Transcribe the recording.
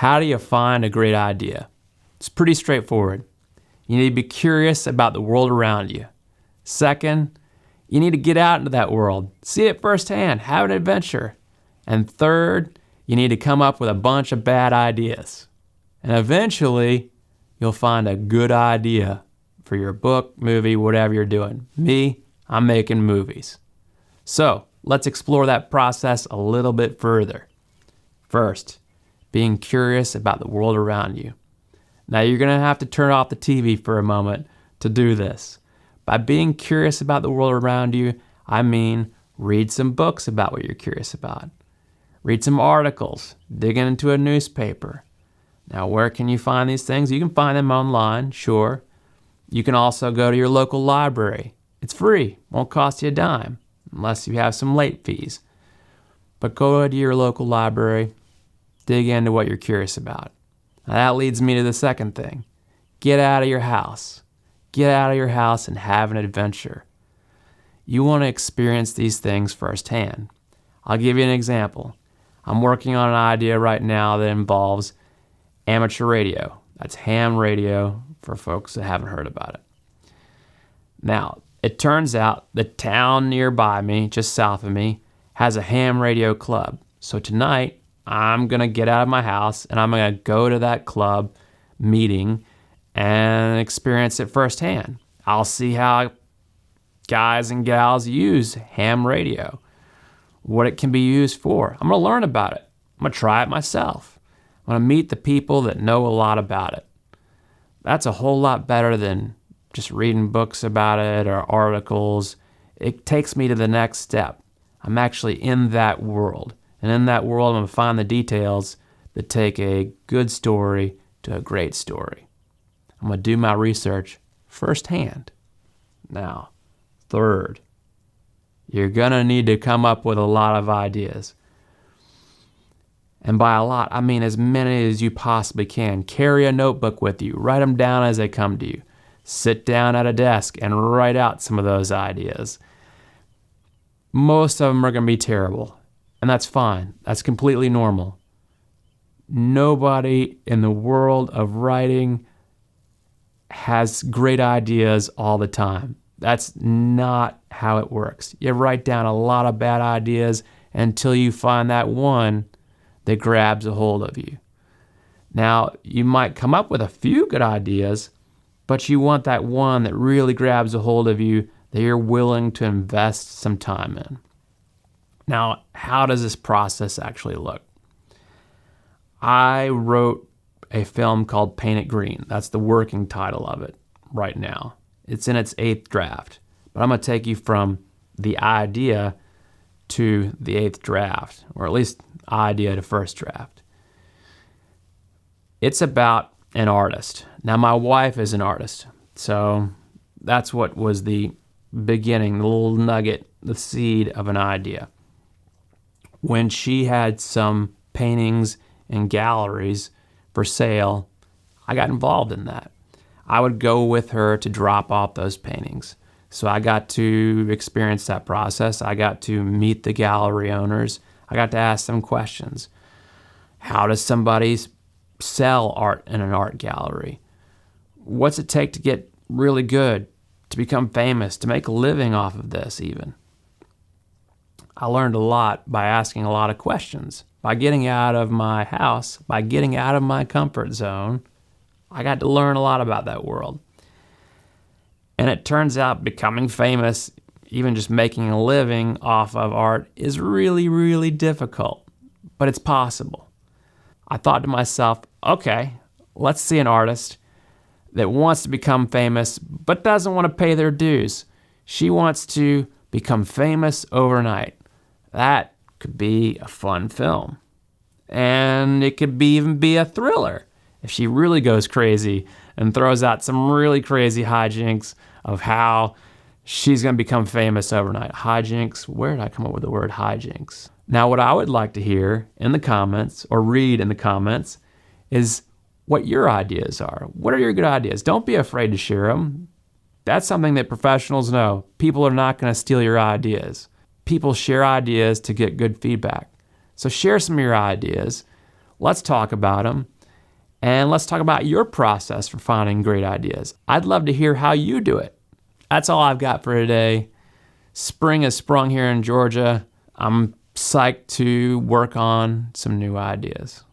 How do you find a great idea? It's pretty straightforward. You need to be curious about the world around you. Second, you need to get out into that world, see it firsthand, have an adventure. And third, you need to come up with a bunch of bad ideas. And eventually, you'll find a good idea for your book, movie, whatever you're doing. Me, I'm making movies. So, let's explore that process a little bit further. First, being curious about the world around you. Now, you're going to have to turn off the TV for a moment to do this. By being curious about the world around you, I mean read some books about what you're curious about. Read some articles, dig into a newspaper. Now, where can you find these things? You can find them online, sure. You can also go to your local library. It's free, won't cost you a dime, unless you have some late fees. But go to your local library, dig into what you're curious about. Now, that leads me to the second thing. Get out of your house. Get out of your house and have an adventure. You want to experience these things firsthand. I'll give you an example. I'm working on an idea right now that involves amateur radio. That's ham radio for folks that haven't heard about it. Now, it turns out the town nearby me, just south of me, has a ham radio club. So tonight, I'm going to get out of my house and I'm going to go to that club meeting and experience it firsthand. I'll see how guys and gals use ham radio, what it can be used for. I'm going to learn about it. I'm going to try it myself. I'm going to meet the people that know a lot about it. That's a whole lot better than just reading books about it or articles. It takes me to the next step. I'm actually in that world. And in that world, I'm going to find the details that take a good story to a great story. I'm going to do my research firsthand. Now, third, you're going to need to come up with a lot of ideas. And by a lot, I mean as many as you possibly can. Carry a notebook with you. Write them down as they come to you. Sit down at a desk and write out some of those ideas. Most of them are going to be terrible, and that's fine. That's completely normal. Nobody in the world of writing has great ideas all the time. That's not how it works. You write down a lot of bad ideas until you find that one that grabs a hold of you. Now, you might come up with a few good ideas, but you want that one that really grabs a hold of you that you're willing to invest some time in. Now, how does this process actually look? I wrote a film called Paint It Green. That's the working title of it right now. It's in its 8th draft, but I'm going to take you from the idea to the 8th draft, or at least idea to first draft. It's about an artist. Now, my wife is an artist, so that's what was the beginning, the little nugget, the seed of an idea. When she had some paintings in galleries for sale, I got involved in that. I would go with her to drop off those paintings. So I got to experience that process. I got to meet the gallery owners. I got to ask them questions. How does somebody sell art in an art gallery? What's it take to get really good, to become famous, to make a living off of this even? I learned a lot by asking a lot of questions. By getting out of my house, by getting out of my comfort zone, I got to learn a lot about that world. And it turns out becoming famous, even just making a living off of art, is really, really difficult. But it's possible. I thought to myself, okay, let's see an artist that wants to become famous but doesn't want to pay their dues. She wants to become famous overnight. That could be a fun film. And it could even be a thriller if she really goes crazy and throws out some really crazy hijinks of how she's going to become famous overnight. Hijinks, where did I come up with the word hijinks? Now, what I would like to hear in the comments or read in the comments is what your ideas are. What are your good ideas? Don't be afraid to share them. That's something that professionals know. People are not going to steal your ideas. People share ideas to get good feedback. So share some of your ideas. Let's talk about them. And let's talk about your process for finding great ideas. I'd love to hear how you do it. That's all I've got for today. Spring has sprung here in Georgia. I'm psyched to work on some new ideas.